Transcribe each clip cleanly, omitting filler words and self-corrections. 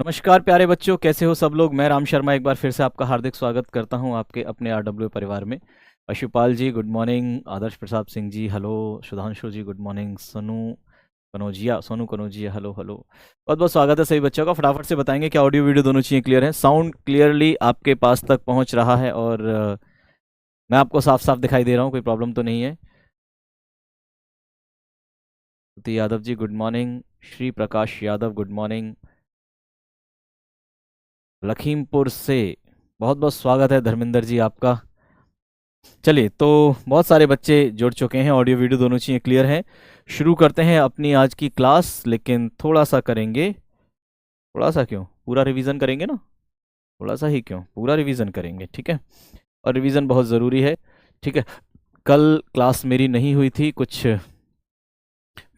नमस्कार प्यारे बच्चों, कैसे हो सब लोग। मैं राम शर्मा एक बार फिर से आपका हार्दिक स्वागत करता हूं आपके अपने आरडब्ल्यू परिवार में। Pashupal ji good morning, Adarsh Prasad Singh ji hello, Sudhanshu ji good morning, Sonu Kanaujia hello hello. बहुत बहुत स्वागत है सभी बच्चों का। फटाफट से बताएंगे क्या ऑडियो वीडियो दोनों चीज़ें क्लियर है, साउंड क्लियरली आपके पास तक पहुंच रहा है और मैं आपको साफ साफ दिखाई दे रहा हूँ, कोई प्रॉब्लम तो नहीं है। श्रुति Yadav ji good morning, Shri Prakash Yadav good morning, Lakhimpur से बहुत बहुत स्वागत है धर्मेंद्र जी आपका। चलिए, तो बहुत सारे बच्चे जुड़ चुके हैं, ऑडियो वीडियो दोनों चीज़ें क्लियर हैं। शुरू करते हैं अपनी आज की क्लास, लेकिन थोड़ा सा करेंगे। थोड़ा सा क्यों, पूरा रिवीजन करेंगे ना। थोड़ा सा ही क्यों, पूरा रिवीजन करेंगे, ठीक है। और रिवीजन बहुत ज़रूरी है, ठीक है। कल क्लास मेरी नहीं हुई थी कुछ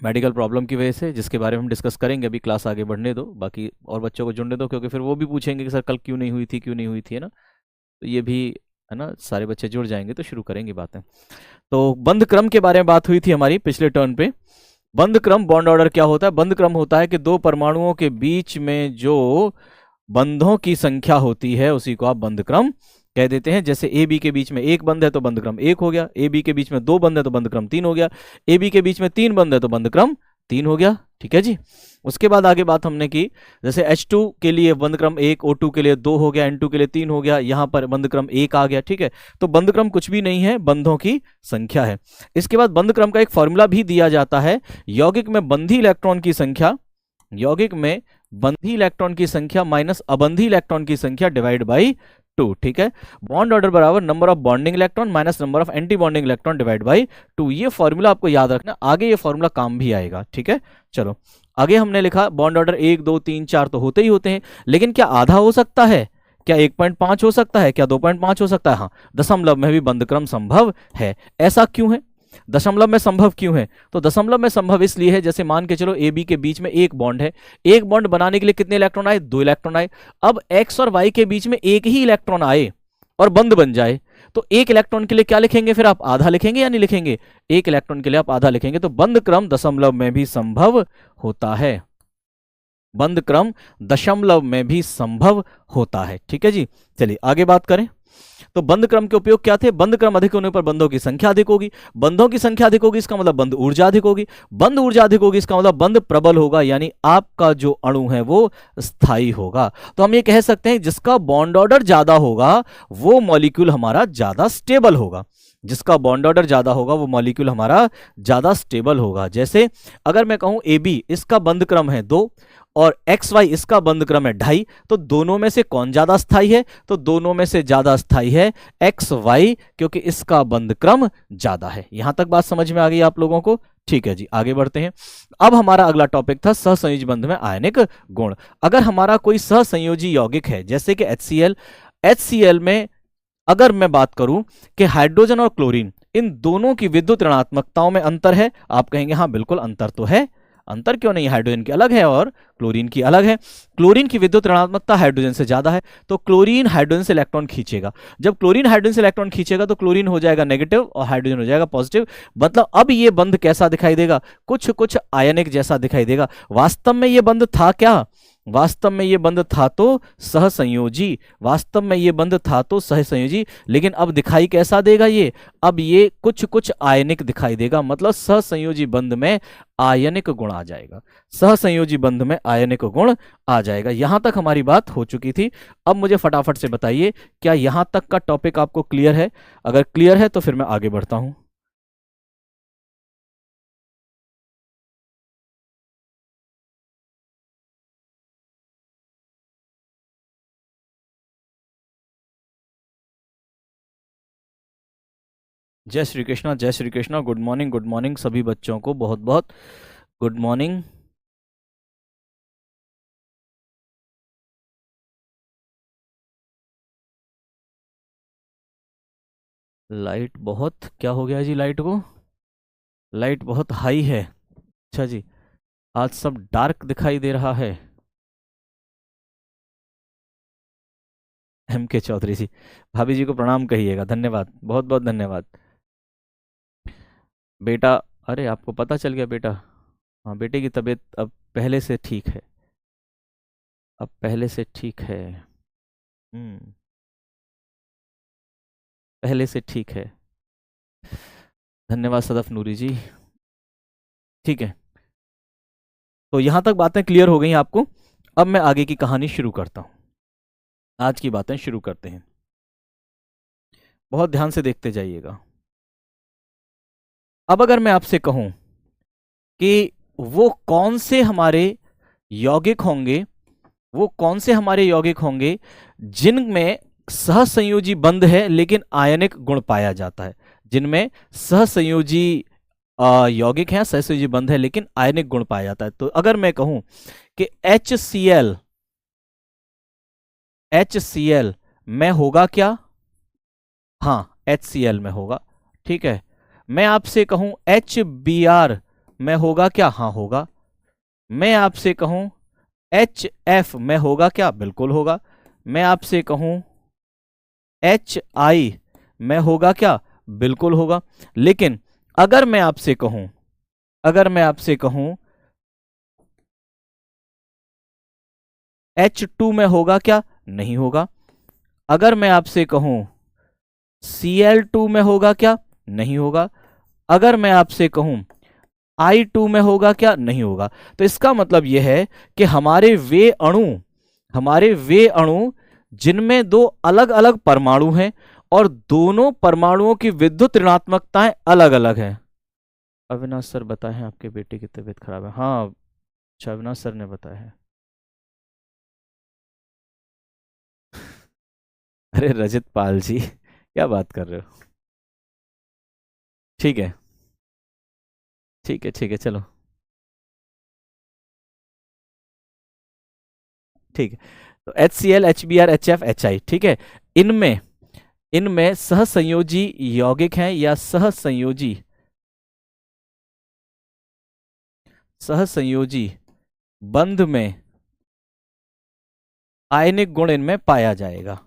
मेडिकल प्रॉब्लम की वजह से, जिसके बारे में हम डिस्कस करेंगे। अभी क्लास आगे बढ़ने दो, बाकी और बच्चों को जुड़ने दो, क्योंकि फिर वो भी पूछेंगे कि सर कल क्यों नहीं हुई थी, क्यों नहीं हुई थी, है ना। तो ये भी है ना, सारे बच्चे जुड़ जाएंगे तो शुरू करेंगे बातें। तो बंध क्रम के बारे में बात हुई थी हमारी पिछले टर्न पे। बंध क्रम, बॉन्ड ऑर्डर क्या होता है। बंध क्रम होता है कि दो परमाणुओं के बीच में जो बंधों की संख्या होती है उसी को आप बंध क्रम कह देते हैं। जैसे ए बी के बीच में एक बंध है तो बंध क्रम एक हो गया, ए बी के बीच में दो बंध है तो बंध क्रम तीन हो गया, ए बी के बीच में तीन बंध है तो बंध क्रम तीन हो गया, ठीक है जी। उसके बाद आगे बात हमने की, जैसे H2 के लिए बंध क्रम एक, O2 के लिए दो हो गया, N2 के लिए तीन हो गया, यहां पर बंध क्रम एक आ गया, ठीक है। तो बंध क्रम कुछ भी नहीं है, बंधों की संख्या है। इसके बाद बंध क्रम का एक फॉर्मूला भी दिया जाता है, यौगिक में बंधी इलेक्ट्रॉन की संख्या, यौगिक में बंधी इलेक्ट्रॉन की संख्या माइनस अबंधी इलेक्ट्रॉन की संख्या डिवाइड बाई टू, ठीक है। बॉन्ड ऑर्डर बराबर number of bonding electron minus number of anti bonding electron divide by two. ये फॉर्मूला आपको याद रखना, आगे ये फॉर्मूला काम भी आएगा, ठीक है। चलो आगे हमने लिखा बॉन्ड ऑर्डर एक दो तीन चार तो होते ही होते हैं, लेकिन क्या आधा हो सकता है, क्या 1.5 हो सकता है, क्या 2.5 हो सकता है। हाँ, दशमलव में भी बंध क्रम संभव है। ऐसा क्यों है, दशमलव में संभव क्यों है। तो दशमलव में संभव इसलिए है, जैसे मान के चलो ए बी के बीच में एक बॉन्ड है, एक बॉन्ड बनाने के लिए कितने इलेक्ट्रॉन आए, दो इलेक्ट्रॉन आए। अब एक्स और वाई के बीच में एक ही इलेक्ट्रॉन आए और बंद बन जाए, तो एक इलेक्ट्रॉन के लिए क्या लिखेंगे, फिर आप आधा लिखेंगे या नहीं लिखेंगे, एक इलेक्ट्रॉन के लिए आप आधा लिखेंगे। तो बंद क्रम दशमलव में भी संभव होता है, बंद क्रम दशमलव में भी संभव होता है, ठीक है जी। चलिए आगे बात करें। तो बंध क्रम के उपयोग क्या थे, बंध क्रम अधिक होने पर बंधों की संख्या अधिक होगी, बंधों की संख्या अधिक होगी इसका मतलब बंध ऊर्जा अधिक होगी, बंध ऊर्जा अधिक होगी इसका मतलब बंध प्रबल होगा, यानी आपका जो अणु है वो स्थायी होगा। तो हम ये कह सकते हैं जिसका बॉन्ड ऑर्डर ज्यादा होगा वो मॉलिक्यूल हमारा ज्यादा स्टेबल होगा, जिसका बॉन्ड ऑर्डर ज्यादा होगा वो मॉलिक्यूल हमारा ज्यादा स्टेबल होगा। जैसे अगर मैं कहूं ए बी, इसका बंध क्रम है दो और एक्स वाई इसका बंध क्रम है ढाई, तो दोनों में से कौन ज्यादा स्थायी है, तो दोनों में से ज्यादा स्थायी है एक्स वाई, क्योंकि इसका बंध क्रम ज्यादा है। यहां तक बात समझ में आ गई आप लोगों को, ठीक है जी। आगे बढ़ते हैं। अब हमारा अगला टॉपिक था सहसंयोजी बंध में आयनिक गुण। अगर हमारा कोई सहसंयोजी यौगिक है जैसे कि HCl, HCl में अगर मैं बात करूं कि हाइड्रोजन और क्लोरीन, इन दोनों की विद्युत ऋणात्मकताओं में अंतर है, आप कहेंगे हाँ बिल्कुल अंतर तो है। अंतर क्यों नहीं, हाइड्रोजन की अलग है और क्लोरीन की अलग है। क्लोरीन की विद्युत ऋणात्मकता हाइड्रोजन से ज्यादा है, तो क्लोरीन हाइड्रोजन से इलेक्ट्रॉन खींचेगा। जब क्लोरीन हाइड्रोजन से इलेक्ट्रॉन खींचेगा तो क्लोरीन हो जाएगा नेगेटिव और हाइड्रोजन हो जाएगा पॉजिटिव। मतलब अब ये बंध कैसा दिखाई देगा, कुछ कुछ आयनिक जैसा दिखाई देगा। वास्तव में ये बंध था क्या, वास्तव में ये बंध था तो सहसंयोजी, वास्तव में ये बंध था तो सहसंयोजी, लेकिन अब दिखाई कैसा देगा ये, अब ये कुछ कुछ आयनिक दिखाई देगा। मतलब सहसंयोजी बंध में आयनिक गुण आ जाएगा, सहसंयोजी बंध में आयनिक गुण आ जाएगा। यहां तक हमारी बात हो चुकी थी। अब मुझे फटाफट से बताइए क्या यहां तक का टॉपिक आपको क्लियर है। अगर क्लियर है तो फिर मैं आगे बढ़ता हूं। जय श्री कृष्णा, जय श्री कृष्णा, गुड मॉर्निंग सभी बच्चों को, बहुत बहुत गुड मॉर्निंग। लाइट बहुत क्या हो गया जी, लाइट को, लाइट बहुत हाई है। अच्छा जी, आज सब डार्क दिखाई दे रहा है। MK चौधरी जी, भाभी जी को प्रणाम कहिएगा, धन्यवाद, बहुत बहुत धन्यवाद। बेटा, अरे आपको पता चल गया बेटा। हाँ, बेटे की तबीयत अब पहले से ठीक है। अब पहले से ठीक है। पहले से ठीक है। धन्यवाद सदफ नूरी जी। ठीक है, तो यहां तक बातें क्लियर हो गई आपको। अब मैं आगे की कहानी शुरू करता हूं। आज की बातें शुरू करते हैं, बहुत ध्यान से देखते जाइएगा। अब अगर मैं आपसे कहूं कि वो कौन से हमारे यौगिक होंगे, वो कौन से हमारे यौगिक होंगे जिनमें सहसंयोजी बंध है लेकिन आयनिक गुण पाया जाता है, जिनमें सहसंयोजी यौगिक है, सहसंयोजी बंध है लेकिन आयनिक गुण पाया जाता है। तो अगर मैं कहूं कि HCl में होगा क्या? हाँ, HCl में होगा। ठीक है, मैं आपसे कहूं HBr में होगा क्या? हाँ होगा। मैं आपसे कहूं HF में होगा क्या? बिल्कुल होगा। मैं आपसे कहूं HI में होगा क्या? बिल्कुल होगा। लेकिन अगर मैं आपसे कहूं H2 में होगा क्या? नहीं होगा। अगर मैं आपसे कहूं Cl2 में होगा क्या? नहीं होगा। अगर मैं आपसे कहूं I2 में होगा क्या? नहीं होगा। तो इसका मतलब यह है कि हमारे वे अणु जिनमें दो अलग अलग परमाणु हैं और दोनों परमाणुओं की विद्युत ऋणात्मकताएं अलग अलग हैं। अविनाश सर बताएं आपके बेटे की तबीयत खराब है। हाँ, अच्छा, अविनाश सर ने बताया है। अरे रजत पाल जी, क्या बात कर रहे हो? ठीक है, ठीक है, ठीक है, चलो ठीक है। तो HCl, HBr, HF, HI, ठीक है। इनमें इनमें सहसंयोजी यौगिक हैं या सहसंयोजी बंध में आयनिक गुण इनमें पाया जाएगा।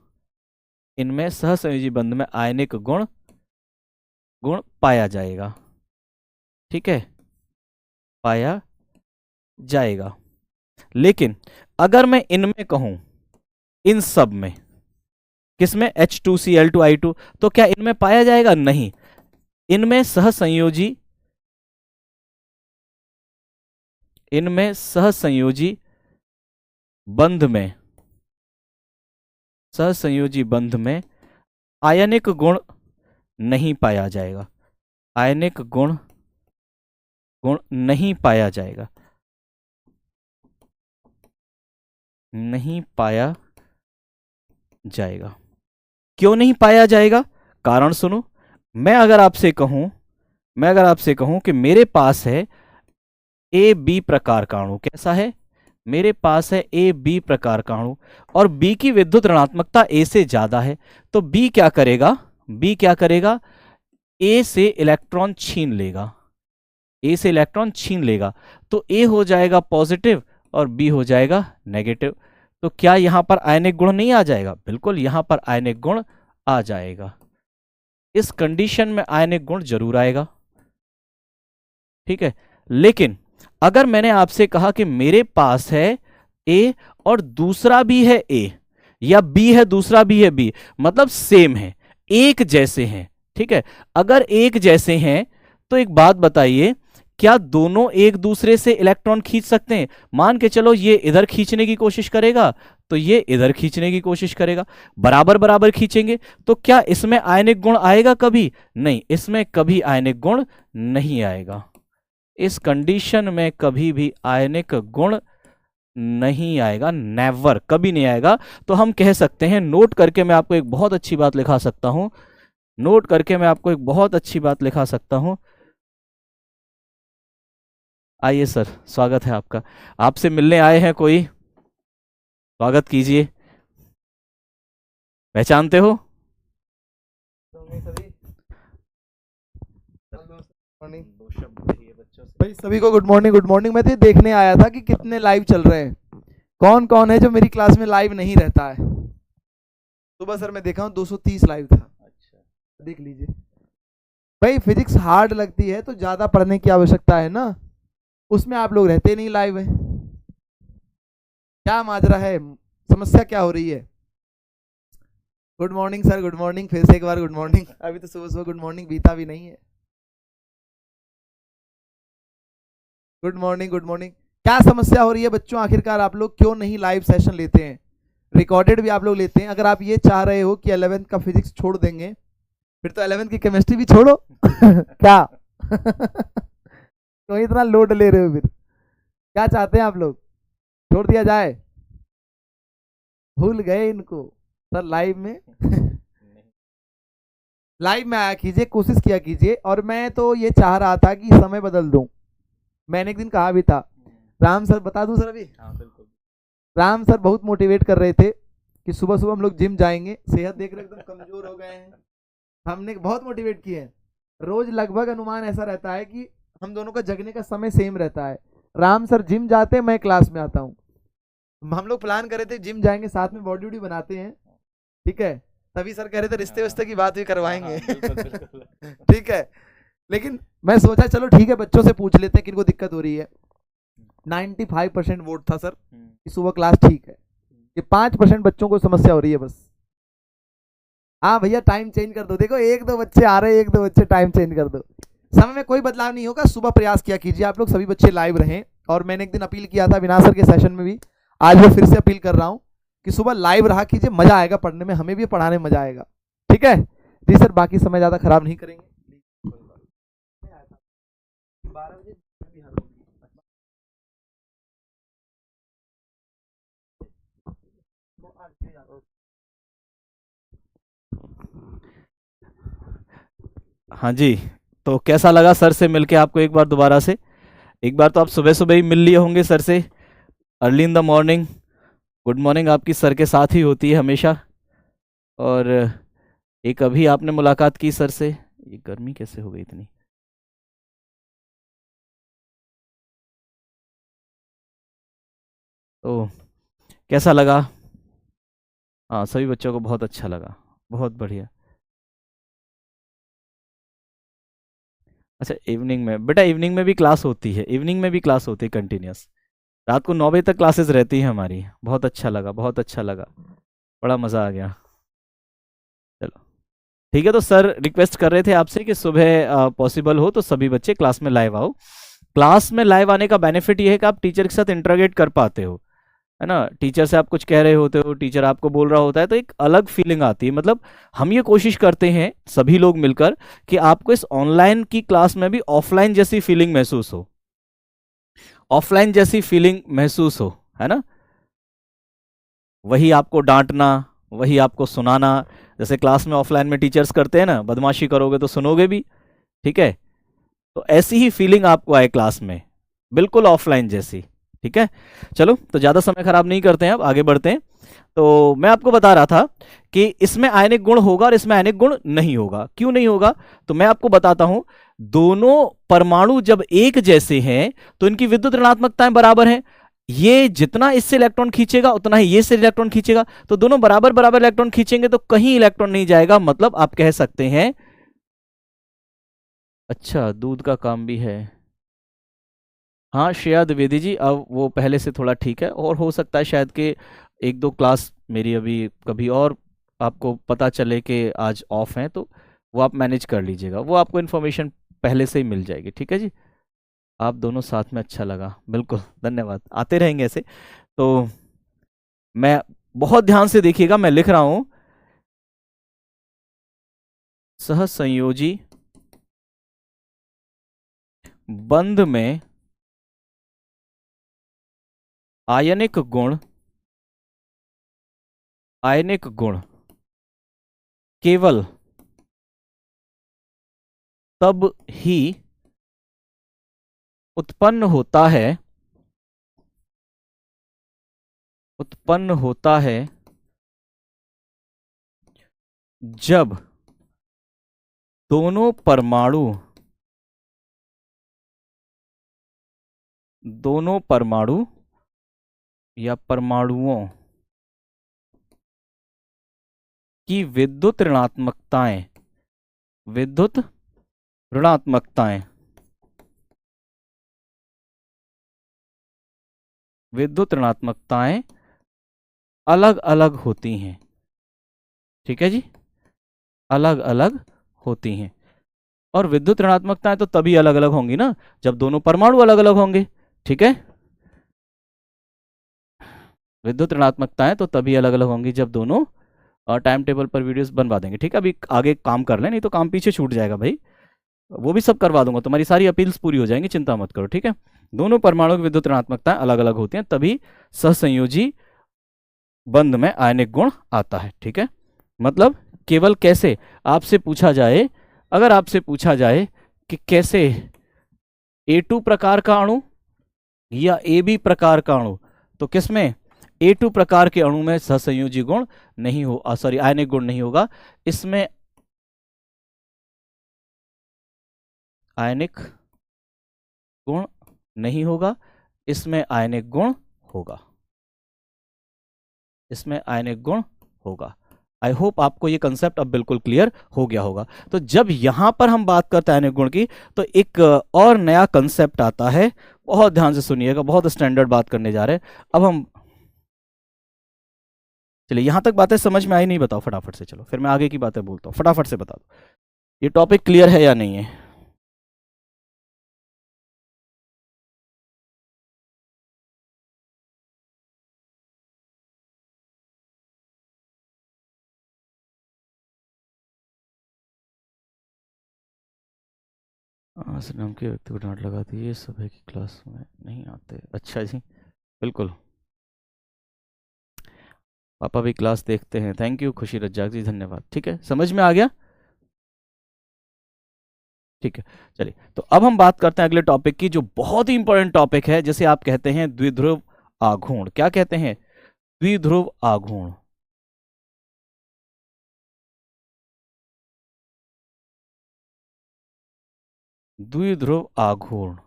इनमें सहसंयोजी बंध में आयनिक गुण पाया जाएगा। ठीक है, पाया जाएगा। लेकिन अगर मैं इनमें कहूं, इन सब में, किसमें? H2Cl2I2, तो क्या इनमें पाया जाएगा? नहीं। इनमें सहसंयोजी बंध में सहसंयोजी बंध में आयनिक गुण नहीं पाया जाएगा। आयनिक गुण नहीं पाया जाएगा, नहीं पाया जाएगा। क्यों नहीं पाया जाएगा? कारण सुनो। मैं अगर आपसे कहूं कि मेरे पास है AB प्रकार का अणु, कैसा है? मेरे पास है AB प्रकार का अणु और B की विद्युत ऋणात्मकता A से ज्यादा है, तो B क्या करेगा? A से इलेक्ट्रॉन छीन लेगा। तो A हो जाएगा पॉजिटिव और B हो जाएगा नेगेटिव। तो क्या यहां पर आयनिक गुण नहीं आ जाएगा? बिल्कुल, यहां पर आयनिक गुण आ जाएगा। इस कंडीशन में आयनिक गुण जरूर आएगा। ठीक है, लेकिन अगर मैंने आपसे कहा कि मेरे पास है A और दूसरा भी है A, या B है दूसरा भी है B, मतलब सेम है, एक जैसे हैं। ठीक है, अगर एक जैसे हैं तो एक बात बताइए, क्या दोनों एक दूसरे से इलेक्ट्रॉन खींच सकते हैं? मान के चलो ये इधर खींचने की कोशिश करेगा तो ये इधर खींचने की कोशिश करेगा, बराबर बराबर खींचेंगे, तो क्या इसमें आयनिक गुण आएगा कभी? नहीं, इसमें कभी आयनिक गुण नहीं आएगा। इस कंडीशन में कभी भी आयनिक गुण नहीं आएगा, नेवर, कभी नहीं आएगा। तो हम कह सकते हैं, नोट करके मैं आपको एक बहुत अच्छी बात लिखा सकता हूं, आइए सर, स्वागत है आपका। आपसे मिलने आए हैं कोई, स्वागत कीजिए। पहचानते हो? भाई सभी को गुड मॉर्निंग। मैं तो देखने आया था कि कितने लाइव चल रहे हैं, कौन कौन है जो मेरी क्लास में लाइव नहीं रहता है। सुबह सर मैं देखा हूँ 230 लाइव था। अच्छा, देख लीजिए भाई, फिजिक्स हार्ड लगती है तो ज्यादा पढ़ने की आवश्यकता है ना, उसमें आप लोग रहते नहीं लाइव है। क्या माजरा है, समस्या क्या हो रही है? Good morning sir, good morning, फिर से एक बार गुड मॉर्निंग। अभी तो सुबह सुबह गुड मॉर्निंग बीता भी नहीं है। Good morning, good morning. क्या समस्या हो रही है बच्चों? आखिरकार आप लोग क्यों नहीं लाइव सेशन लेते हैं? रिकॉर्डेड भी आप लोग लेते हैं। अगर आप ये चाह रहे हो कि 11th का फिजिक्स छोड़ देंगे, फिर तो 11th की केमिस्ट्री भी छोड़ो। क्या? क्यों इतना लोड ले रहे हो? फिर क्या चाहते हैं आप लोग? छोड़ दिया जाए? भूल गए इनको सर लाइव में। लाइव में आया कीजिए, कोशिश किया कीजिए। और मैं तो ये चाह रहा था कि समय बदल दूं। मैंने एक दिन कहा भी था, राम सर, बता दूं सर अभी? हाँ बिल्कुल। राम सर बहुत मोटिवेट कर रहे थे कि सुबह सुबह हम लोग जिम जाएंगे। सेहत देख रहे एकदम कमजोर हो गए हैं। हमने बहुत मोटिवेट किए हैं। रोज लगभग अनुमान ऐसा रहता है कि हम दोनों का जगने का समय सेम रहता है। राम सर जिम जाते हैं, मैं क्लास में आता हूँ। हम लोग प्लान करे थे जिम जाएंगे, साथ में बॉडी वॉडी बनाते हैं, ठीक है। तभी सर कह रहे थे रिश्ते विश्ते की बात भी करवाएंगे। ठीक है, लेकिन मैं सोचा चलो ठीक है, बच्चों से पूछ लेते हैं किनको दिक्कत हो रही है। 95% वोट था सर कि सुबह क्लास ठीक है। ये 5% बच्चों को समस्या हो रही है बस। हाँ भैया टाइम चेंज कर दो। देखो एक दो बच्चे आ रहे हैं, एक दो बच्चे, टाइम चेंज कर दो। समय में कोई बदलाव नहीं होगा। सुबह प्रयास किया कीजिए आप लोग, सभी बच्चे लाइव रहें। और मैंने एक दिन अपील किया था विनाश सर के सेशन में भी, आज वो फिर से अपील कर रहा हूँ कि सुबह लाइव रहा कीजिए, मजा आएगा पढ़ने में, हमें भी पढ़ाने में मजा आएगा। ठीक है जी सर, बाकी समय ज्यादा खराब नहीं करेंगे। 12 बजे हाँ जी, तो कैसा लगा सर से मिलके आपको एक बार दोबारा से? एक बार तो आप सुबह सुबह ही मिल लिए होंगे सर से, early in the morning. Good morning आपकी सर के साथ ही होती है हमेशा। और एक अभी आपने मुलाकात की सर से। ये गर्मी कैसे हो गई इतनी? तो कैसा लगा? हाँ, सभी बच्चों को बहुत अच्छा लगा, बहुत बढ़िया। अच्छा, इवनिंग में बेटा, इवनिंग में भी क्लास होती है, इवनिंग में भी क्लास होती है कंटिन्यूस। रात को 9 बजे तक क्लासेस रहती हैं हमारी। बहुत अच्छा लगा, बहुत अच्छा लगा, बड़ा मज़ा आ गया। चलो ठीक है, तो सर रिक्वेस्ट कर रहे थे आपसे कि सुबह पॉसिबल हो तो सभी बच्चे क्लास में लाइव आओ। क्लास में लाइव आने का बेनिफिट ये है कि आप टीचर के साथ इंटरोगेट कर पाते हो, है ना। टीचर से आप कुछ कह रहे होते हो, टीचर आपको बोल रहा होता है, तो एक अलग फीलिंग आती है। मतलब हम ये कोशिश करते हैं सभी लोग मिलकर कि आपको इस ऑनलाइन की क्लास में भी ऑफलाइन जैसी फीलिंग महसूस हो, ऑफलाइन जैसी फीलिंग महसूस हो, है ना। वही आपको डांटना, वही आपको सुनाना, जैसे क्लास में ऑफलाइन में टीचर्स करते हैं ना, बदमाशी करोगे तो सुनोगे भी, ठीक है। तो ऐसी ही फीलिंग आपको आए क्लास में, बिल्कुल ऑफलाइन जैसी। ठीक है, चलो तो ज़्यादा समय खराब नहीं करते हैं, अब आगे बढ़ते हैं। तो मैं आपको बता रहा था कि इसमें आयनिक गुण होगा और इसमें आयनिक गुण नहीं होगा। क्यों नहीं होगा? तो मैं आपको बताता हूं। दोनों परमाणु जब एक जैसे हैं तो इनकी विद्युत ऋणात्मकताएं बराबर हैं। ये जितना इससे इलेक्ट्रॉन खींचेगा उतना ही ये से इलेक्ट्रॉन खींचेगा, तो दोनों बराबर बराबर इलेक्ट्रॉन खींचेंगे तो कहीं इलेक्ट्रॉन नहीं जाएगा। मतलब आप कह सकते हैं, अच्छा दूध का काम भी है। हाँ श्रेया द्विवेदी जी, अब वो पहले से थोड़ा ठीक है, और हो सकता है शायद कि एक दो क्लास मेरी अभी कभी और आपको पता चले कि आज ऑफ हैं, तो वो आप मैनेज कर लीजिएगा, वो आपको इन्फॉर्मेशन पहले से ही मिल जाएगी। ठीक है जी, आप दोनों साथ में, अच्छा लगा, बिल्कुल धन्यवाद, आते रहेंगे ऐसे। तो मैं, बहुत ध्यान से देखिएगा, मैं लिख रहा हूं, सहसंयोजी बंध में आयनिक गुण, आयनिक गुण केवल तब ही उत्पन्न होता है, उत्पन्न होता है जब दोनों परमाणु, दोनों परमाणु या परमाणुओं की विद्युत ऋणात्मकताएं, विद्युत ऋणात्मकताएं, विद्युत ऋणात्मकताएं अलग अलग होती हैं। ठीक है जी, अलग अलग होती हैं। और विद्युत ऋणात्मकताएं तो तभी अलग अलग होंगी ना जब दोनों परमाणु अलग अलग होंगे। ठीक है, विद्युत ऋणात्मकताएं तो तभी अलग अलग होंगी जब दोनों, टाइम टेबल पर वीडियोस बनवा देंगे। ठीक है, अभी आगे काम कर लें, नहीं तो काम पीछे छूट जाएगा भाई। वो भी सब करवा दूंगा, तुम्हारी सारी अपील्स पूरी हो जाएंगी, चिंता मत करो। ठीक है, दोनों परमाणु की विद्युत ऋणात्मकताएं अलग अलग होती हैं, तभी सहसंयोजी बंध में आयनिक गुण आता है। ठीक है, मतलब केवल कैसे, आपसे पूछा जाए, अगर आपसे पूछा जाए कि कैसे A2 प्रकार का अणु या AB प्रकार का अणु, तो किसमें A2 प्रकार के अणु में सहसंयोजी गुण नहीं हो, सॉरी आयनिक गुण नहीं होगा, इसमें आयनिक गुण नहीं होगा, इसमें आयनिक गुण होगा, इसमें आयनिक गुण होगा। आई होप आपको ये कंसेप्ट अब बिल्कुल क्लियर हो गया होगा। तो जब यहां पर हम बात करते हैं आयनिक गुण की, तो एक और नया कंसेप्ट आता है, बहुत ध्यान से सुनिएगा, बहुत स्टैंडर्ड बात करने जा रहे हैं अब हम। चलिए, यहां तक बातें समझ में आई नहीं, बताओ फटाफट से, चलो फिर मैं आगे की बातें बोलता हूँ, फटाफट से बता दो ये टॉपिक क्लियर है या नहीं है। सर, नाम के व्यक्ति को डांट लगा दी, ये सुबह की क्लास में नहीं आते। अच्छा जी, बिल्कुल, पापा भी क्लास देखते हैं। थैंक यू खुशी रज्जाक जी, धन्यवाद। ठीक है, समझ में आ गया। ठीक है, चलिए, तो अब हम बात करते हैं अगले टॉपिक की, जो बहुत ही इंपॉर्टेंट टॉपिक है, जिसे आप कहते हैं द्विध्रुव आघूर्ण। क्या कहते हैं? द्विध्रुव आघूर्ण। द्विध्रुव आघूर्ण,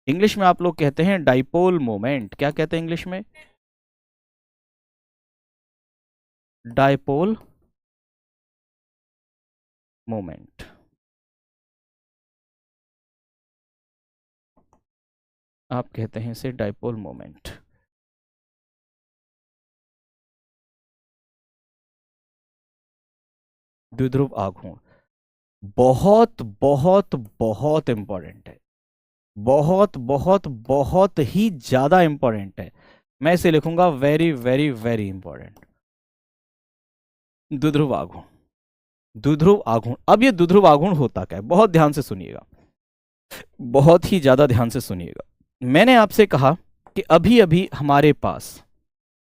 इंग्लिश में आप लोग कहते हैं डाइपोल मोमेंट। क्या कहते हैं इंग्लिश में? Dipole moment. आप कहते हैं इसे डाइपोल मोमेंट। द्विध्रुव आघूर्ण बहुत बहुत बहुत इंपॉर्टेंट है, बहुत बहुत बहुत ही ज्यादा इंपॉर्टेंट है। मैं इसे लिखूंगा वेरी वेरी वेरी इंपॉर्टेंट। द्विध्रुव आघूर्ण, द्विध्रुव आघूर्ण। अब ये द्विध्रुव आघूर्ण होता क्या है, बहुत ध्यान से सुनिएगा, बहुत ही ज्यादा ध्यान से सुनिएगा। मैंने आपसे कहा कि अभी अभी हमारे पास,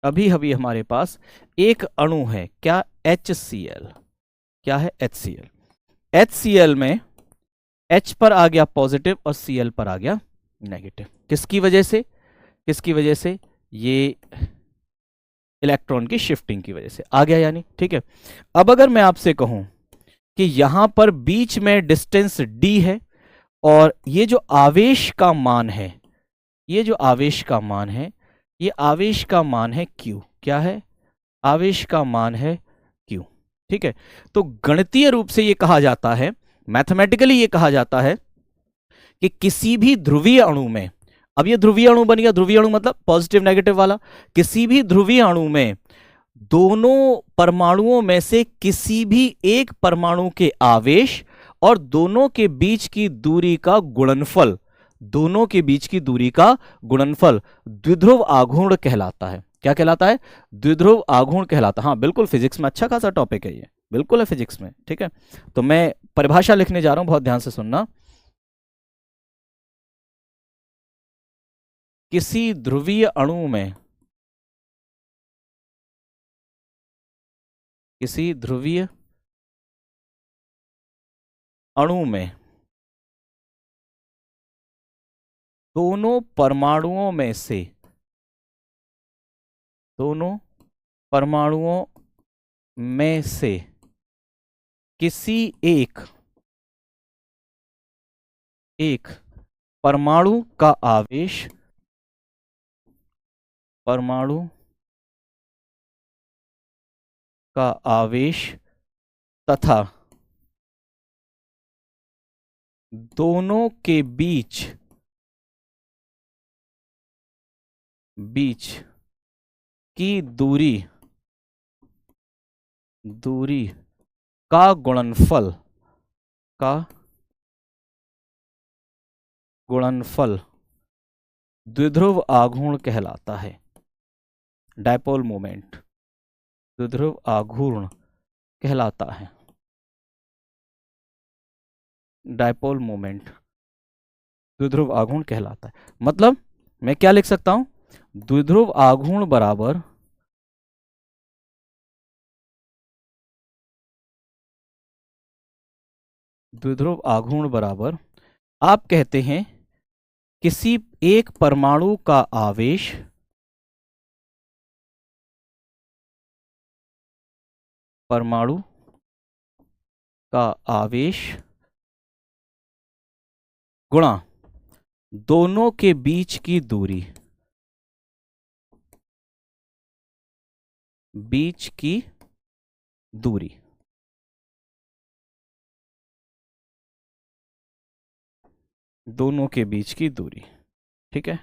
अभी अभी हमारे पास एक अणु है, क्या? HCl। क्या है? HCl। HCl में H पर आ गया पॉजिटिव और Cl पर आ गया नेगेटिव। किसकी वजह से? किसकी वजह से? ये इलेक्ट्रॉन की शिफ्टिंग की वजह से आ गया, यानी। ठीक है, अब अगर मैं आपसे कहूं कि यहां पर बीच में डिस्टेंस d है, और ये जो आवेश का मान है, ये जो आवेश का मान है, ये आवेश का मान है q। क्या है? आवेश का मान है q। ठीक है, तो गणितीय रूप से ये कहा जाता है, मैथमेटिकली ये कहा जाता है कि किसी भी ध्रुवीय अणु में, अब ये ध्रुवीय अणु बन गया, ध्रुवीय अणु मतलब पॉजिटिव नेगेटिव वाला, किसी भी ध्रुवीय अणु में दोनों परमाणुओं में से किसी भी एक परमाणु के आवेश और दोनों के बीच की दूरी का गुणनफल, दोनों के बीच की दूरी का गुणनफल द्विध्रुव आघूर्ण कहलाता है। क्या कहलाता है? द्विध्रुव आघूर्ण कहलाता है। हाँ बिल्कुल, फिजिक्स में अच्छा खासा टॉपिक है ये, बिल्कुल है फिजिक्स में। ठीक है, तो मैं परिभाषा लिखने जा रहा हूं, बहुत ध्यान से सुनना। किसी ध्रुवीय अणु में, किसी ध्रुवीय अणु में दोनों परमाणुओं में से, दोनों परमाणुओं में से किसी एक, एक परमाणु का आवेश, परमाणु का आवेश तथा दोनों के बीच की दूरी का गुणनफल द्विध्रुव आघूर्ण कहलाता है। डायपोल मोमेंट द्विध्रुव आघूर्ण कहलाता है। डायपोल मोमेंट द्विध्रुव आघूर्ण कहलाता है। मतलब मैं क्या लिख सकता हूं, द्विध्रुव आघूर्ण बराबर आप कहते हैं किसी एक परमाणु का आवेश गुणा दोनों के बीच की दूरी दोनों के बीच की दूरी। ठीक है,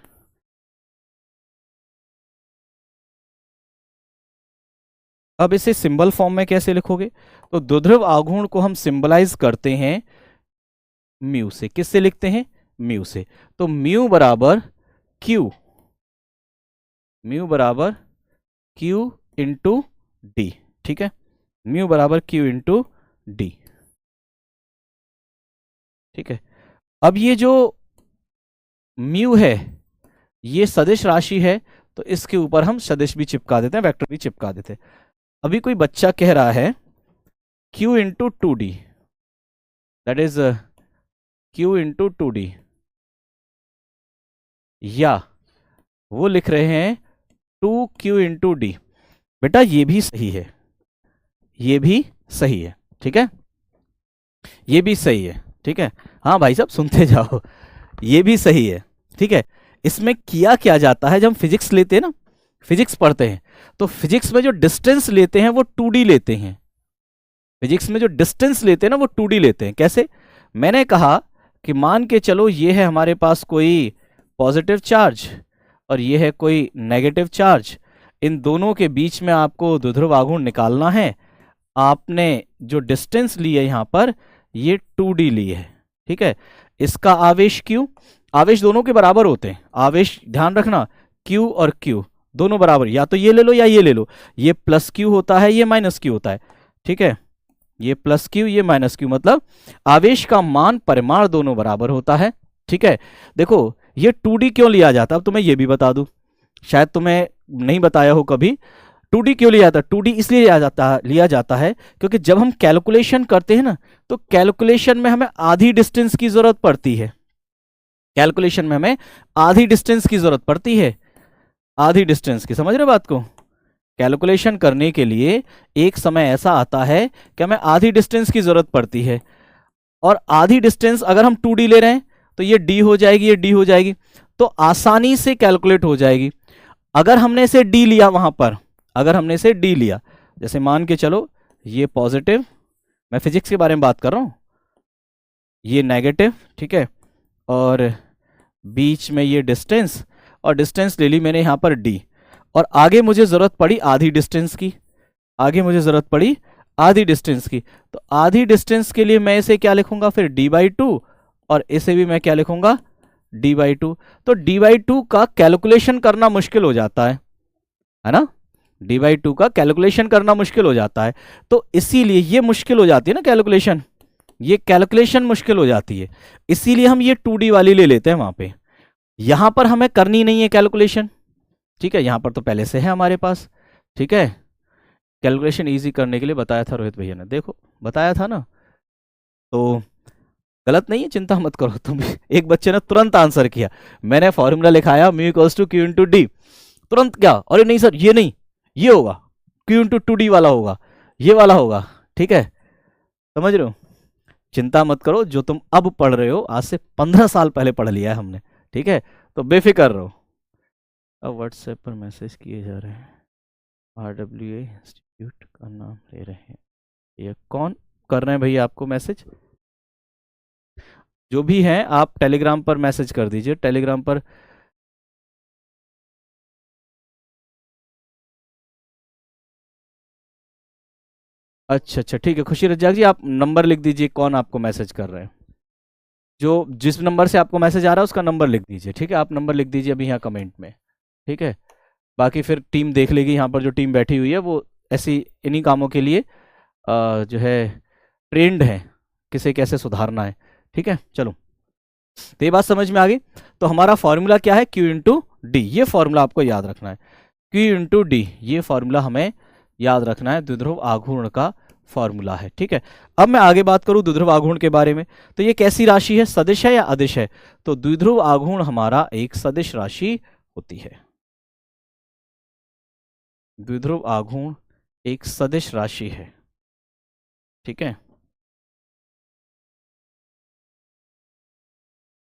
अब इसे सिंबल फॉर्म में कैसे लिखोगे, तो द्विध्रुव आघूर्ण को हम सिंबलाइज करते हैं म्यू से। किससे लिखते हैं, म्यू से। तो म्यू बराबर क्यू इंटू डी। ठीक है, म्यू बराबर क्यू इंटू डी। ठीक है, अब ये जो म्यू है ये सदिश राशि है, तो इसके ऊपर हम सदिश भी चिपका देते हैं, वेक्टर भी चिपका देते हैं। अभी कोई बच्चा कह रहा है q into two D, that is q into two D, या वो लिख रहे हैं 2q इंटू डी। बेटा ये भी सही है, ये भी सही है। ठीक है, ये भी सही है। ठीक है, हाँ भाई साहब सुनते जाओ, ये भी सही है। ठीक है, इसमें किया क्या जाता है, जब हम फिजिक्स लेते हैं ना, फिजिक्स पढ़ते हैं, तो फिजिक्स में जो डिस्टेंस लेते हैं वो 2D लेते हैं। फिजिक्स में जो डिस्टेंस लेते हैं ना वो 2D लेते हैं। कैसे, मैंने कहा कि मान के चलो ये है हमारे पास कोई पॉजिटिव चार्ज और ये है कोई नेगेटिव चार्ज, इन दोनों के बीच में आपको द्विध्रुव आघूर्ण निकालना है। आपने जो डिस्टेंस ली है यहां पर ये 2D ली है। ठीक है, इसका आवेश Q, आवेश दोनों के बराबर होते हैं। आवेश ध्यान रखना, Q और Q दोनों बराबर, या तो ये ले लो या ये ले लो। ये प्लस Q होता है, ये माइनस Q होता है। ठीक है, ये प्लस Q ये माइनस Q, मतलब आवेश का मान परिमाण दोनों बराबर होता है। ठीक है, देखो ये 2D क्यों लिया जाता है, अब तुम्हें ये भी बता दूं, शायद तुम्हें नहीं बताया हो कभी। 2D क्यों लिया जाता है, 2D इसलिए लिया जाता है क्योंकि जब हम कैलकुलेशन करते हैं ना, तो कैलकुलेशन में हमें आधी डिस्टेंस की जरूरत पड़ती है। कैलकुलेशन में हमें आधी डिस्टेंस की जरूरत पड़ती है, आधी डिस्टेंस की, समझ रहे बात को। कैलकुलेशन करने के लिए एक समय ऐसा आता है कि हमें आधी डिस्टेंस की जरूरत पड़ती है, और आधी डिस्टेंस अगर हम 2D ले रहे हैं तो ये d हो जाएगी, ये d हो जाएगी, तो आसानी से कैलकुलेट हो जाएगी। अगर हमने इसे d लिया वहां पर, अगर हमने इसे d लिया, जैसे मान के चलो ये पॉजिटिव, मैं फिजिक्स के बारे में बात कर रहा हूं, ये नेगेटिव, ठीक है, और बीच में ये डिस्टेंस, और डिस्टेंस ले ली मैंने यहां पर d, और आगे मुझे जरूरत पड़ी आधी डिस्टेंस की, आगे मुझे जरूरत पड़ी आधी डिस्टेंस की, तो आधी डिस्टेंस के लिए मैं इसे क्या लिखूंगा फिर d/2, और इसे भी मैं क्या लिखूंगा d/2। तो d/2 का कैलकुलेशन करना मुश्किल हो जाता है ना, d/2 का कैलकुलेशन करना मुश्किल हो जाता है, तो इसीलिए ये मुश्किल हो जाती है ना कैलकुलेशन, ये कैलकुलेशन मुश्किल हो जाती है, इसीलिए हम ये 2D वाली ले लेते हैं वहां पे। यहां पर हमें करनी नहीं है कैलकुलेशन, ठीक है, यहां पर तो पहले से है हमारे पास। ठीक है, कैलकुलेशन इजी करने के लिए बताया था रोहित भैया ने, देखो बताया था ना, तो गलत नहीं है, चिंता मत करो तुम। एक बच्चे ने तुरंत आंसर किया, मैंने फॉर्मूला लिखाया mu equals to Q into D, तुरंत क्या, अरे नहीं सर ये नहीं, ये होगा क्यू इंटू 2D वाला होगा, ये वाला होगा। ठीक है, समझ रहे हो, चिंता मत करो, जो तुम अब पढ़ रहे हो आज से 15 साल पहले पढ़ लिया है हमने। ठीक है, तो बेफिक्र रहो। अब व्हाट्सएप पर मैसेज किए जा रहे हैं, RWA इंस्टीट्यूट का नाम ले रहे हैं, ये कौन कर रहे हैं भैया आपको मैसेज, जो भी हैं आप टेलीग्राम पर मैसेज कर दीजिए, टेलीग्राम पर। अच्छा अच्छा ठीक है, खुशी रज्जाक जी आप नंबर लिख दीजिए, कौन आपको मैसेज कर रहे हैं। जो जिस नंबर से आपको मैसेज आ रहा है उसका नंबर लिख दीजिए, ठीक है, आप नंबर लिख दीजिए अभी यहाँ कमेंट में, ठीक है। बाकी फिर टीम देख लेगी, यहाँ पर जो टीम बैठी हुई है वो ऐसी इन्हीं कामों के लिए जो है ट्रेंड है, किसे कैसे सुधारना है, ठीक है। चलो, तो ये बात समझ में आ गई। तो हमारा फॉर्मूला क्या है, Q इंटू डी, ये फॉर्मूला आपको याद रखना है, Q इंटू डी, ये फॉर्मूला हमें याद रखना है, द्विध्रुव आघूर्ण का फॉर्मूला है, ठीक है। अब मैं आगे बात करूं द्विध्रुव आघूर्ण के बारे में, तो ये कैसी राशि है, सदिश है या अदिश है? तो द्विध्रुव आघूर्ण हमारा एक सदिश राशि होती है। द्विध्रुव आघूर्ण एक सदिश राशि है, ठीक है।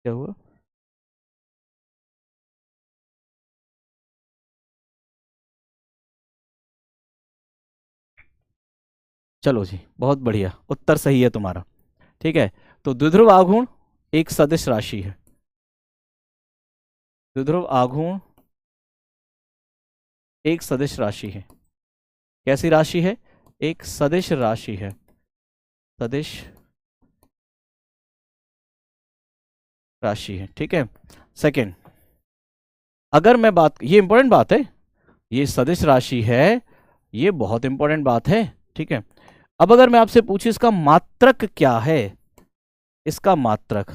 क्या हुआ? चलो जी, बहुत बढ़िया, उत्तर सही है तुम्हारा, ठीक है। तो द्विध्रुव आघूर्ण एक सदिश राशि है, द्विध्रुव आघूर्ण एक सदिश राशि है। कैसी राशि है? एक सदिश राशि है, सदिश राशि है, ठीक है। सेकंड, अगर मैं बात, ये इंपॉर्टेंट बात है, ये सदिश राशि है, ये बहुत इंपॉर्टेंट बात है, ठीक है। अब अगर मैं आपसे पूछूं इसका मात्रक क्या है, इसका मात्रक,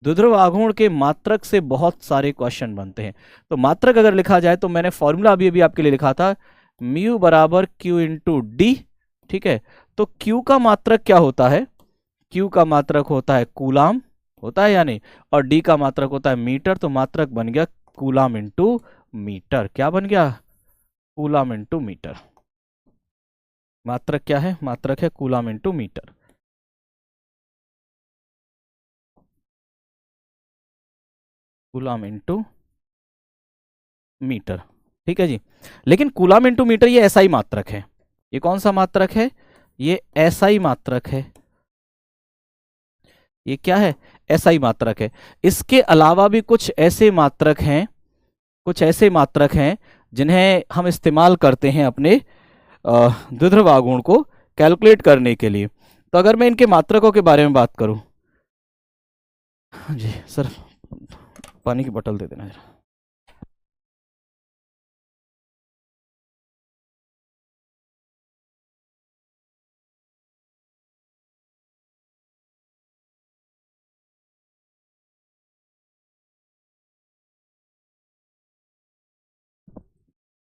द्विध्रुव आघूर्ण के मात्रक से बहुत सारे क्वेश्चन बनते हैं। तो मात्रक अगर लिखा जाए तो मैंने फॉर्मूला अभी अभी आपके लिए लिखा था, म्यू बराबर Q इंटू डी, ठीक है। तो Q का मात्रक क्या होता है? Q का मात्रक होता है कूलाम, होता है या नहीं, और D का मात्रक होता है मीटर, तो मात्रक बन गया कूलाम इंटू मीटर। क्या बन गया? Coulomb into metre. मात्रक क्या है? मात्रक है coulomb into metre, coulomb into metre, ठीक है जी। लेकिन कूलाम इंटू मीटर ये एसआई मात्रक है। ये कौन सा मात्रक है? ये एसआई मात्रक है। ये क्या है? एसआई मात्रक है। इसके अलावा भी कुछ ऐसे मात्रक हैं, कुछ ऐसे मात्रक हैं जिन्हें हम इस्तेमाल करते हैं अपने द्विध्रुव आघूर्ण को कैलकुलेट करने के लिए। तो अगर मैं इनके मात्रकों के बारे में बात करूं, जी सर पानी की बोतल दे देना जरा।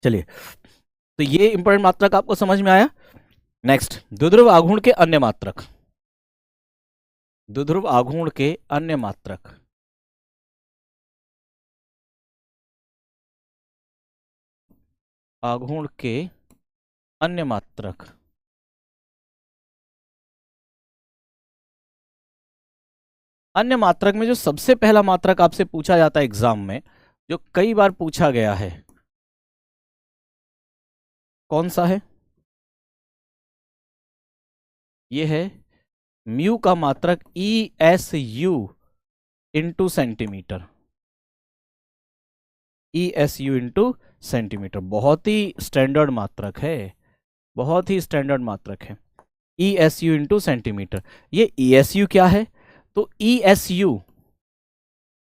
चलिए, तो ये इंपॉर्टेंट मात्रक आपको समझ में आया। नेक्स्ट, द्विध्रुव आघूर्ण के अन्य मात्रक, द्विध्रुव आघूर्ण के अन्य मात्रक, आघूर्ण के अन्य मात्रक। अन्य मात्रक में जो सबसे पहला मात्रक आपसे पूछा जाता है एग्जाम में, जो कई बार पूछा गया है, कौन सा है? ये है म्यू का मात्रक E S U into centimetre, E S U into centimetre. बहुत ही स्टैंडर्ड मात्रक है, बहुत ही स्टैंडर्ड मात्रक है, E S U into centimetre. ये ई एस यू क्या है? तो ई एस यू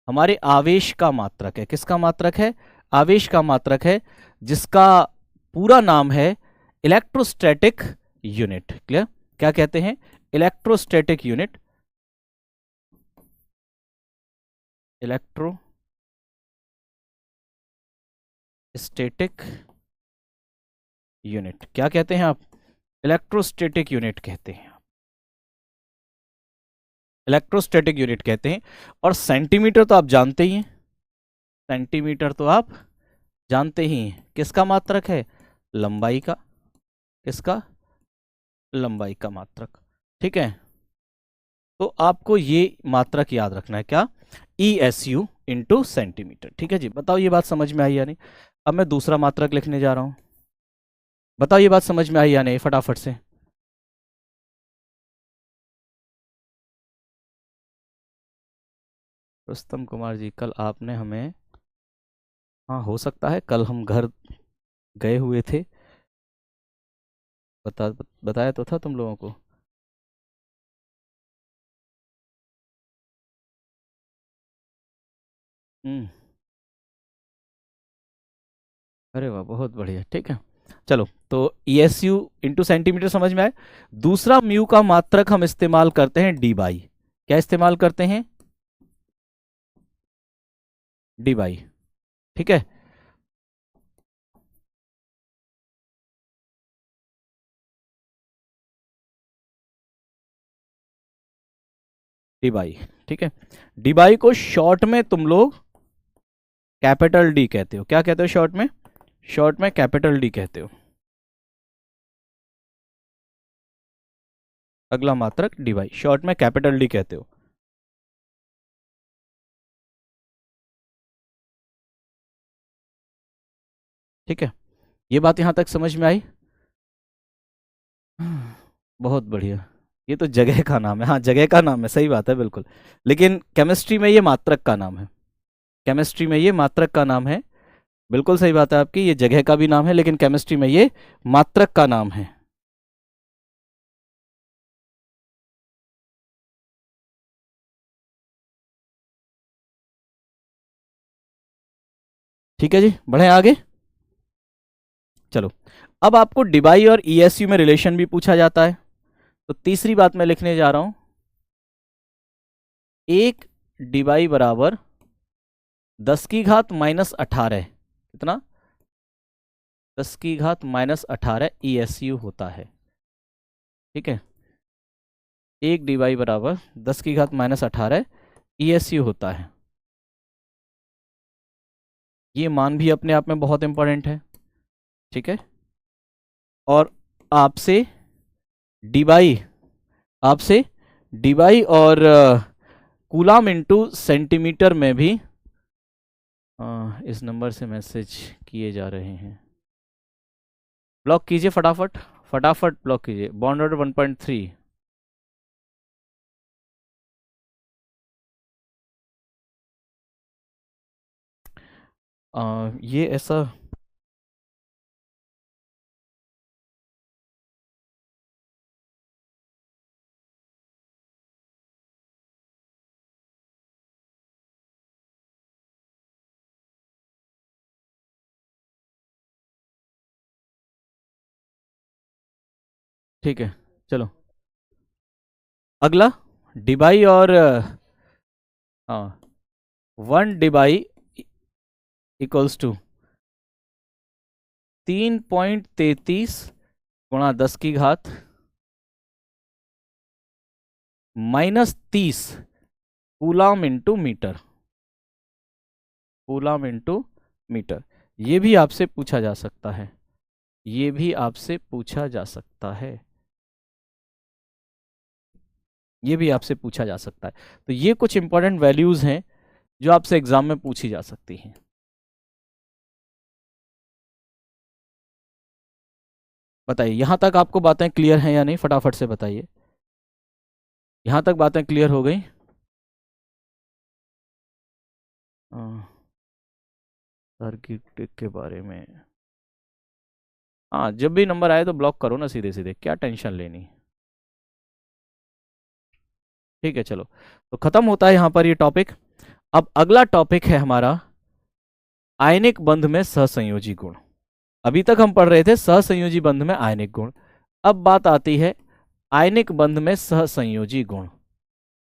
हमारे आवेश का मात्रक है। किसका मात्रक है? आवेश का मात्रक है, जिसका पूरा नाम है इलेक्ट्रोस्टैटिक यूनिट। क्लियर? क्या कहते हैं? Electrostatic unit, electrostatic unit. क्या कहते हैं आप? इलेक्ट्रोस्टैटिक यूनिट कहते हैं, इलेक्ट्रोस्टैटिक यूनिट कहते हैं। और सेंटीमीटर तो आप जानते ही हैं, सेंटीमीटर तो आप जानते ही हैं, किसका मात्रक है? लंबाई का। किसका? लंबाई का मात्रक, ठीक है। तो आपको ये मात्रक याद रखना है, क्या? E S U into centimetre, ठीक है जी। बताओ ये बात समझ में आई या नहीं? अब मैं दूसरा मात्रक लिखने जा रहा हूं, बताओ ये बात समझ में आई या नहीं, फटाफट से। रुस्तम कुमार जी, कल आपने हमें, हाँ हो सकता है, कल हम घर गए हुए थे, बताया तो था तुम लोगों को। हम्म। अरे वाह, बहुत बढ़िया, ठीक है। चलो, तो ESU इंटू सेंटीमीटर समझ में आए। दूसरा म्यू का मात्रक हम इस्तेमाल करते हैं डी बाई। क्या इस्तेमाल करते हैं? डी बाई, ठीक है। डी बाई, ठीक है। डी बाई को शॉर्ट में तुम लोग कैपिटल डी कहते हो। क्या कहते हो शॉर्ट में? शॉर्ट में कैपिटल डी कहते हो। अगला मात्रक डी बाई, शॉर्ट में कैपिटल डी कहते हो। ठीक है, ये बात यहां तक समझ में आई? बहुत बढ़िया। ये तो जगह का नाम है, हाँ जगह का नाम है, सही बात है बिल्कुल। लेकिन केमिस्ट्री में ये मात्रक का नाम है। केमिस्ट्री में ये मात्रक का नाम है, बिल्कुल सही बात है आपकी। ये जगह का भी नाम है, लेकिन केमिस्ट्री में ये मात्रक का नाम है। ठीक है जी, बढ़े आगे। चलो, अब आपको डिबाई और ESU में रिलेशन भी पूछा जाता है, तो तीसरी बात मैं लिखने जा रहा हूं। एक डिबाई बराबर 10 की घात -18, कितना? 10 की घात -18 ESU होता है, ठीक है। एक डिबाई बराबर 10 की घात -18 ESU होता है। ये मान भी अपने आप में बहुत इंपॉर्टेंट है, ठीक है। और आपसे डिबाई, आपसे डिबाई और कूलाम इंटू सेंटीमीटर में भी इस नंबर से मैसेज किए जा रहे हैं। ब्लॉक कीजिए फटाफट, फटाफट ब्लॉक कीजिए। Bond order 1.3। ये ऐसा, ठीक है। चलो, अगला डिबाई और हाँ 1 डिबाई इक्वल्स टू 3.33 गुणा 10 की घात -30 coulomb into metre. Coulomb into metre, ये भी आपसे पूछा जा सकता है, ये भी आपसे पूछा जा सकता है, ये भी आपसे पूछा जा सकता है। तो ये कुछ इंपॉर्टेंट वैल्यूज हैं जो आपसे एग्जाम में पूछी जा सकती हैं। बताइए, यहां तक आपको बातें क्लियर हैं या नहीं? फटाफट से बताइए, यहां तक बातें क्लियर हो गई? सर्किट के बारे में, हाँ जब भी नंबर आए तो ब्लॉक करो ना सीधे सीधे, क्या टेंशन लेनी। ठीक है, चलो, तो खत्म होता है यहां पर ये टॉपिक। अब अगला टॉपिक है हमारा आयनिक बंध में सहसंयोजी गुण। अभी तक हम पढ़ रहे थे सहसंयोजी बंध में आयनिक गुण, अब बात आती है आयनिक बंध में सहसंयोजी गुण।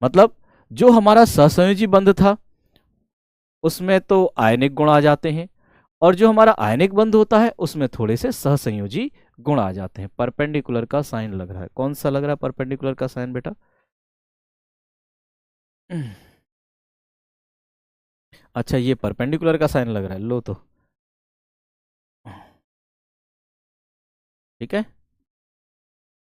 मतलब जो हमारा सहसंयोजी बंध था उसमें तो आयनिक गुण आ जाते हैं, और जो हमारा आयनिक बंध होता है उसमें थोड़े से सहसंयोजी गुण आ जाते हैं। परपेंडिकुलर का साइन लग रहा है, कौन सा लग रहा है परपेंडिकुलर का साइन बेटा? अच्छा, ये परपेंडिकुलर का साइन लग रहा है, लो तो ठीक है।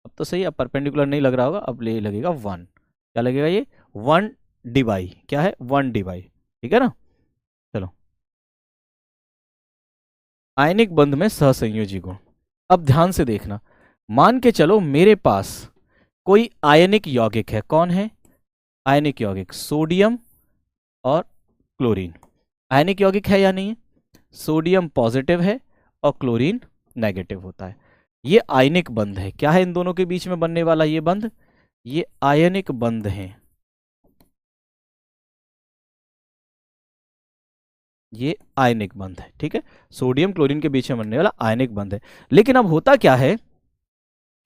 अब तो सही, अब परपेंडिकुलर नहीं लग रहा होगा, अब ले लगेगा 1। क्या लगेगा ये? 1 डिवाई, क्या है? 1 डिवाई, ठीक है ना। चलो, आयनिक बंध में सहसंयोजी गुण। अब ध्यान से देखना, मान के चलो मेरे पास कोई आयनिक यौगिक है। कौन है आयनिक यौगिक? सोडियम और क्लोरीन। आयनिक यौगिक है या नहीं है? सोडियम पॉजिटिव है और क्लोरीन नेगेटिव होता है। ये आयनिक बंध है। क्या है इन दोनों के बीच में बनने वाला ये बंध? ये आयनिक बंध है। ये आयनिक बंध है, ठीक है। सोडियम क्लोरीन के बीच में बनने वाला आयनिक बंध है। लेकिन अब होता क्या है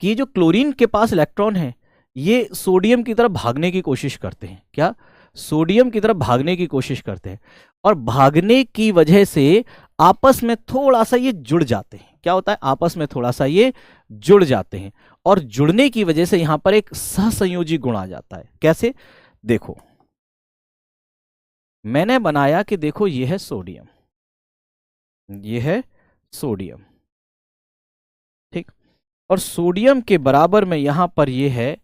कि जो क्लोरीन के पास इलेक्ट्रॉन है ये सोडियम की तरफ भागने की कोशिश करते हैं। क्या? सोडियम की तरफ भागने की कोशिश करते हैं, और भागने की वजह से आपस में थोड़ा सा ये जुड़ जाते हैं। क्या होता है? आपस में थोड़ा सा ये जुड़ जाते हैं, और जुड़ने की वजह से यहां पर एक सहसंयोजी गुण आ जाता है। कैसे? देखो, मैंने बनाया कि देखो ये है सोडियम, ये है सोडियम, ठीक, और सोडियम के बराबर में यहां पर ये है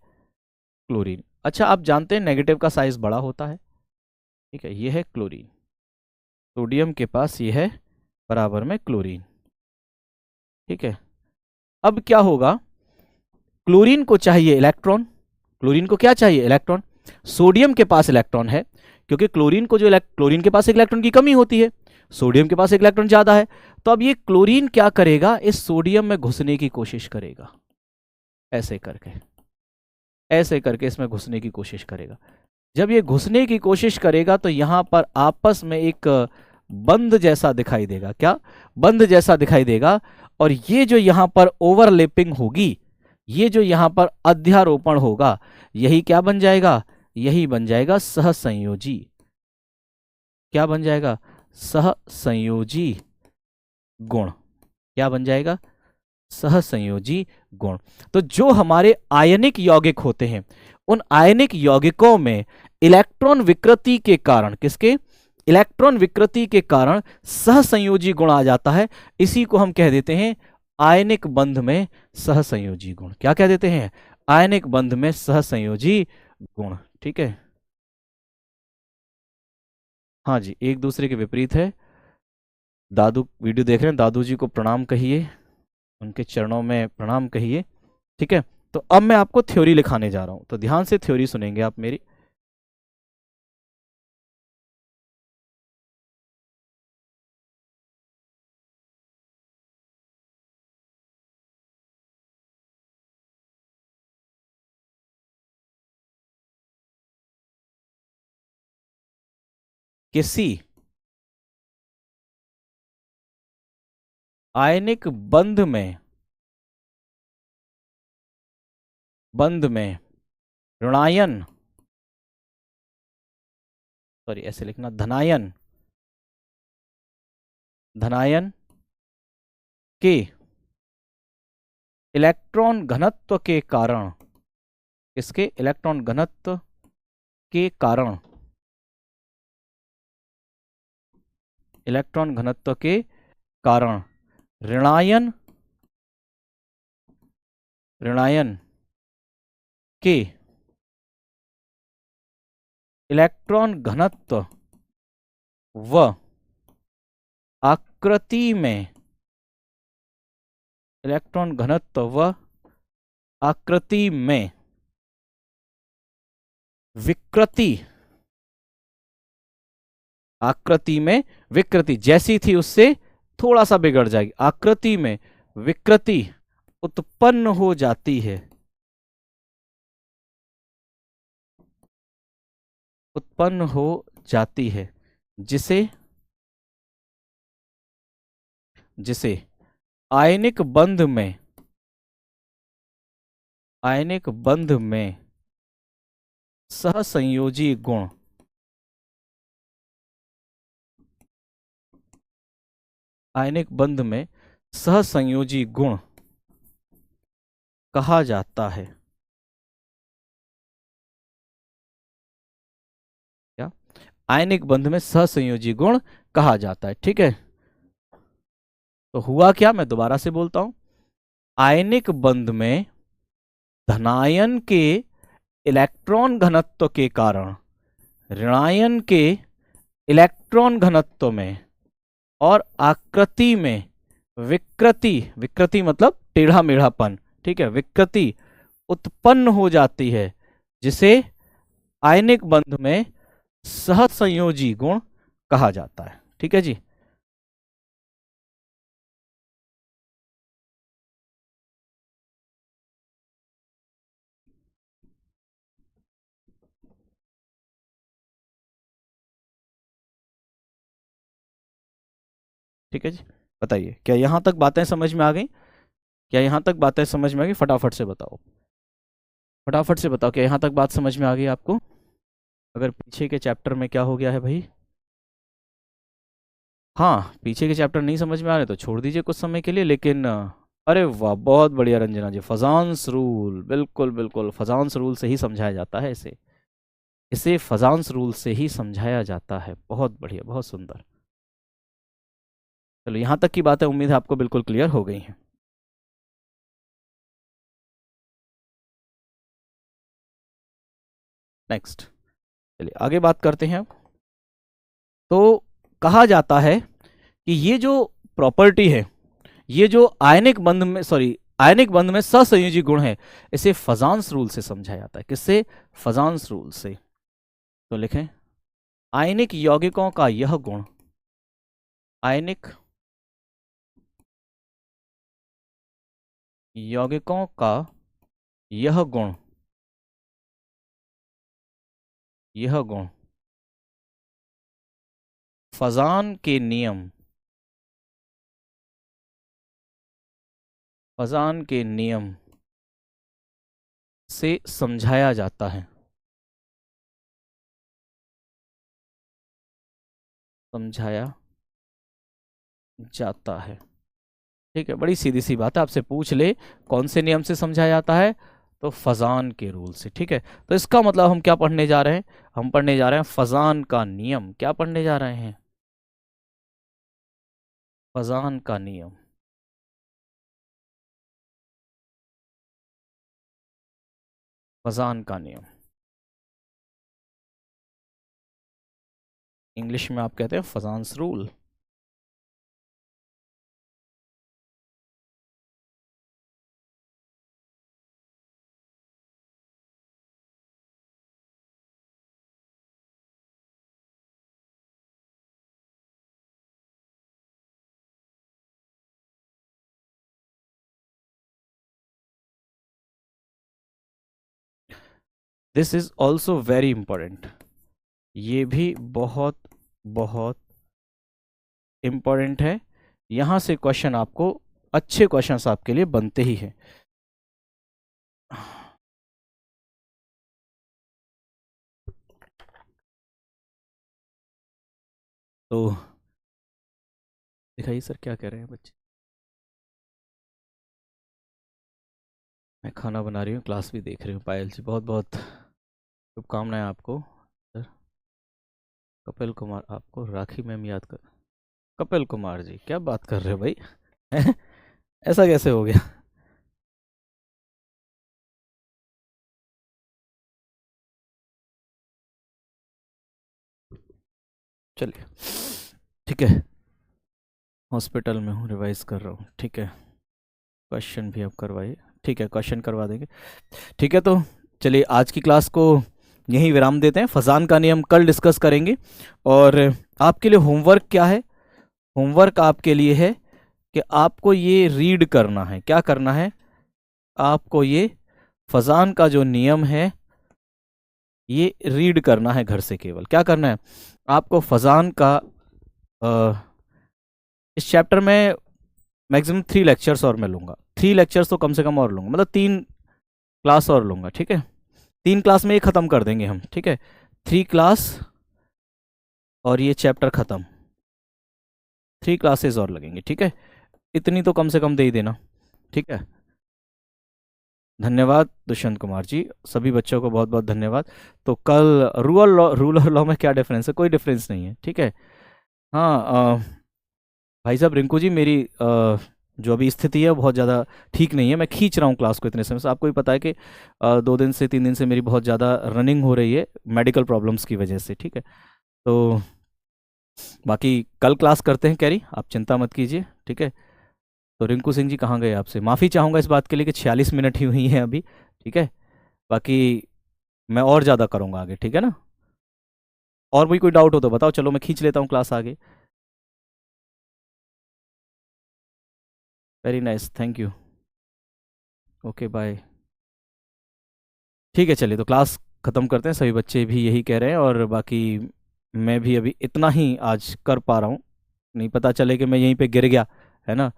क्लोरीन। अच्छा, आप जानते हैं नेगेटिव का साइज बड़ा होता है, ठीक है। ये है क्लोरीन, सोडियम के पास ये है बराबर में क्लोरीन, ठीक है। अब क्या होगा? क्लोरीन को चाहिए इलेक्ट्रॉन, क्लोरीन को क्या चाहिए? इलेक्ट्रॉन। सोडियम के पास इलेक्ट्रॉन है, क्योंकि क्लोरीन को जो क्लोरीन के पास एक इलेक्ट्रॉन की कमी होती है, सोडियम के पास एक इलेक्ट्रॉन ज्यादा है। तो अब ये क्लोरीन क्या करेगा? इस सोडियम में घुसने की कोशिश करेगा, ऐसे करके, ऐसे करके इसमें घुसने की कोशिश करेगा। जब ये घुसने की कोशिश करेगा तो यहां पर आपस में एक बंध जैसा दिखाई देगा। क्या? बंध जैसा दिखाई देगा। और ये जो यहां पर ओवरलैपिंग होगी, ये जो यहां पर अध्यारोपण होगा, यही क्या बन जाएगा? यही बन जाएगा सहसंयोजी। क्या बन जाएगा? सहसंयोजी गुण। क्या बन जाएगा? सहसंयोजी गुण। तो जो हमारे आयनिक यौगिक होते हैं, उन आयनिक यौगिकों में इलेक्ट्रॉन विकृति के कारण, किसके? इलेक्ट्रॉन विकृति के कारण सहसंयोजी गुण आ जाता है। इसी को हम कह देते हैं आयनिक बंध में सहसंयोजी गुण। क्या कह देते हैं? आयनिक बंध में सहसंयोजी गुण, ठीक है। हाँ जी, एक दूसरे के विपरीत है। दादू वीडियो देख रहे हैं, दादू जी को प्रणाम कहिए, उनके चरणों में प्रणाम कहिए, ठीक है। तो अब मैं आपको थ्योरी लिखाने जा रहा हूं, तो ध्यान से थ्योरी सुनेंगे आप मेरी। किसी आयनिक बंध में ऋणायन, सॉरी ऐसे लिखना, धनायन, धनायन के इलेक्ट्रॉन घनत्व के कारण, इसके इलेक्ट्रॉन घनत्व के कारण, इलेक्ट्रॉन घनत्व के कारण ऋणायन, ऋणायन के इलेक्ट्रॉन घनत्व व आकृति में, इलेक्ट्रॉन घनत्व व आकृति में विकृति, आकृति में विकृति जैसी थी उससे थोड़ा सा बिगड़ जाएगी, आकृति में विकृति उत्पन्न हो जाती है, उत्पन्न हो जाती है, जिसे जिसे आयनिक बंध में, आयनिक बंध में सहसंयोजी गुण, आयनिक बंध में सहसंयोजी गुण कहा जाता है। क्या? आयनिक बंध में सहसंयोजी गुण कहा जाता है, ठीक है। तो हुआ क्या? मैं दोबारा से बोलता हूं। आयनिक बंध में धनायन के इलेक्ट्रॉन घनत्व के कारण ऋणायन के इलेक्ट्रॉन घनत्व में और आकृति में विकृति, विकृति मतलब टेढ़ा मेढ़ापन, ठीक है, विकृति उत्पन्न हो जाती है, जिसे आयनिक बंध में सहसंयोजी गुण कहा जाता है। ठीक है जी। ठीक है जी, बताइए क्या यहां तक बातें समझ में आ गई? क्या यहां तक बातें समझ में आ गई? फटाफट से बताओ, फटाफट से बताओ, क्या यहां तक बात समझ में आ गई आपको? अगर पीछे के चैप्टर में क्या हो गया है भाई? हाँ, पीछे के चैप्टर नहीं समझ में आ रहे तो छोड़ दीजिए कुछ समय के लिए, लेकिन अरे वाह, बहुत बढ़िया रंजना जी, फजांस रूल, बिल्कुल बिल्कुल, फजांस रूल से ही समझाया जाता है इसे, इसे फजांस रूल से ही समझाया जाता है। बहुत बढ़िया, बहुत सुंदर। चलो, यहाँ तक की बातें उम्मीद है आपको बिल्कुल क्लियर हो गई हैं। नेक्स्ट, चलिए आगे बात करते हैं अब। तो कहा जाता है कि ये जो प्रॉपर्टी है, ये जो आयनिक बंध में, सॉरी, आयनिक बंध में सहसंयोजी गुण है, इसे फजांस रूल से समझाया जाता है। किससे? फजांस रूल से। तो लिखें, आयनिक यौगिकों का यह गुण, आयनिक यौगिकों का यह गुण, यह गुण फजान के नियम, फजान के नियम से समझाया जाता है, समझाया जाता है। ठीक है, बड़ी सीधी सी बात है, आपसे पूछ ले कौन से नियम से समझाया जाता है, तो फजान के रूल से। ठीक है, तो इसका मतलब हम क्या पढ़ने जा रहे हैं? हम पढ़ने जा रहे हैं फजान का नियम। क्या पढ़ने जा रहे हैं? फजान का नियम, फजान का नियम। इंग्लिश में आप कहते हैं फजान्स rule. This is also very important, ये भी बहुत बहुत इंपॉर्टेंट है। यहां से क्वेश्चन आपको, अच्छे क्वेश्चंस आपके लिए बनते ही हैं। तो दिखाइए सर, क्या कह रहे हैं बच्चे? मैं खाना बना रही हूँ, क्लास भी देख रही हूँ। पायल जी, बहुत बहुत शुभकामनाएं आपको सर। कपिल कुमार, आपको राखी मैम याद कर, कपिल कुमार जी क्या बात कर रहे हो भाई? ऐसा कैसे हो गया? चलिए, ठीक है, हॉस्पिटल में हूँ, रिवाइज कर रहा हूँ। ठीक है, क्वेश्चन भी अब करवाइए। ठीक है, क्वेश्चन करवा देंगे। ठीक है, तो चलिए आज की क्लास को यहीं विराम देते हैं। फजान का नियम कल डिस्कस करेंगे। और आपके लिए होमवर्क क्या है? होमवर्क आपके लिए है कि आपको ये रीड करना है। क्या करना है? आपको ये फजान का जो नियम है ये रीड करना है घर से। केवल क्या करना है आपको? फजान का इस चैप्टर में मैक्सिमम 3 लेक्चर्स और मैं लूँगा। 3 लेक्चर्स तो कम से कम और लूँगा, मतलब 3 क्लास और लूँगा। ठीक है, 3 क्लास में ये ख़त्म कर देंगे हम। ठीक है, 3 क्लास और ये चैप्टर ख़त्म। 3 क्लासेस और लगेंगे। ठीक है, इतनी तो कम से कम दे ही देना। ठीक है, धन्यवाद दुष्यंत कुमार जी, सभी बच्चों को बहुत बहुत धन्यवाद। तो कल रूल और लॉ में क्या डिफरेंस है? कोई डिफरेंस नहीं है। ठीक है, हाँ, भाई साहब रिंकू जी, मेरी जो अभी स्थिति है वो बहुत ज़्यादा ठीक नहीं है। मैं खींच रहा हूँ क्लास को इतने समय से। आपको भी पता है कि 2 दिन से 3 दिन से मेरी बहुत ज़्यादा रनिंग हो रही है मेडिकल प्रॉब्लम्स की वजह से। ठीक है, तो बाकी कल क्लास करते हैं कैरी, आप चिंता मत कीजिए। ठीक है, तो रिंकू सिंह जी कहाँ गए? आपसे माफ़ी चाहूँगा इस बात के लिए कि 46 मिनट ही हुई हैं अभी। ठीक है, बाकी मैं और ज़्यादा करूँगा आगे। ठीक है ना? और भी कोई डाउट हो तो बताओ, चलो मैं खींच लेता हूँ क्लास आगे। Very nice, thank you. Okay bye. ठीक है, चलिए तो क्लास ख़त्म करते हैं, सभी बच्चे भी यही कह रहे हैं और बाकी मैं भी अभी इतना ही आज कर पा रहा हूँ, नहीं पता चले कि मैं यहीं पे गिर गया, है ना,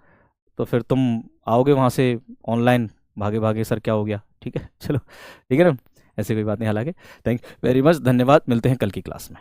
तो फिर तुम आओगे वहाँ से ऑनलाइन भागे भागे, सर क्या हो गया, ठीक है चलो, ठीक है ना, ऐसे कोई बात नहीं, हालांकि थैंक यू वेरी मच, धन्यवाद, मिलते हैं कल की क्लास में।